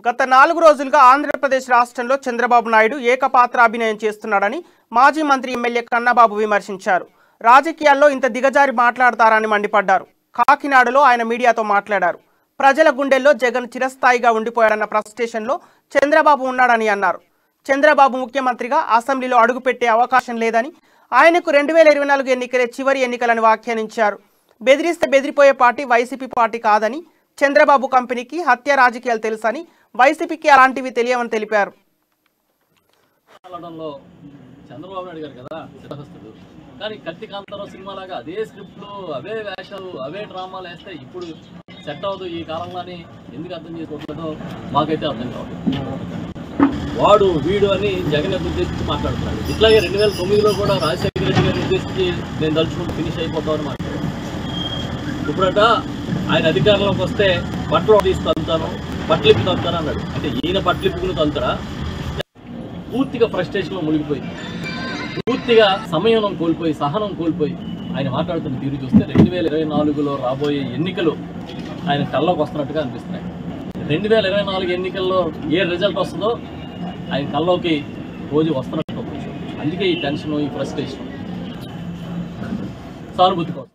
గత 4 రోజులుగా ఆంధ్రప్రదేశ్ రాష్ట్రంలో చంద్రబాబు నాయుడు ఏకపాత్రాభినయం చేస్తున్నాడని మాజీ మంత్రి ఎమ్మెల్యే కన్నబాబు విమర్శించారు. రాజకీయాల్లో ఇంత దిగజారి మాట్లాడతారని మండిపడ్డారు. కాకినాడలో ఆయన మీడియాతో మాట్లాడారు. ప్రజల గుండెల్లో జగన్ చిరస్థాయిగా ఉండిపోయాడన్న ఫ్రస్ట్రేషన్లో చంద్రబాబు ఉన్నాడని అన్నారు. చంద్రబాబు ముఖ్యమంత్రిగా అసెంబ్లీలో అడుగుపెట్టే అవకాశం లేదని, ఆయనకు 2024 ఎన్నికలే చివరి ఎన్నికలని వ్యాఖ్యానించారు. బెదిరిస్తే బెదిరిపోయే పార్టీ వైసీపీ పార్టీ కాదని, చంద్రబాబు కంపెనీకి హత్య రాజకీయాలు తెలుసని, వైసీపీకి అలాంటివి తెలియవని తెలిపారు. చంద్రబాబు నాయుడు గారు కదా సిద్ధహస్తుడు, కానీ కత్తి కాంతారావు సినిమాలాగా అదే స్క్రిప్ట్లు, అవే వేషాలు, అవే డ్రామాలు వేస్తే ఇప్పుడు సెట్ అవ్వదు ఈ కాలంలోని ఎందుకు అర్థం చేసుకోవట్లేదో మాకైతే అర్థం కావట్లేదు. వాడు వీడు అని జగన్ ఉద్దేశించి మాట్లాడుతున్నాడు. ఇట్లాగే 2009లో కూడా రాజశేఖర రెడ్డి గారిని ఉద్దేశించి నేను తలుచుకుంటూ ఫినిష్ అయిపోతామని మాట్లాడాడు. ఇప్పుడట ఆయన అధికారంలోకి వస్తే బట్టలు తీసి తంతాను, బట్టలిప్పి తంతాను అన్నాడు. అంటే ఈయన బట్టలిప్పుకుని తంతరా? పూర్తిగా ఫ్రస్ట్రేషన్లో మునిగిపోయి, పూర్తిగా సమయం కోల్పోయి, సహనం కోల్పోయి ఆయన మాట్లాడుతున్న తీరు చూస్తే 2024లో రాబోయే ఎన్నికలు ఆయన కల్లోకి వస్తున్నట్టుగా అనిపిస్తున్నాయి. 2024 ఎన్నికల్లో ఏ రిజల్ట్ వస్తుందో ఆయన కల్లోకి రోజు వస్తున్నట్టు. అందుకే ఈ టెన్షన్, ఈ ఫ్రస్ట్రేషన్, సానుభూతి కోసం.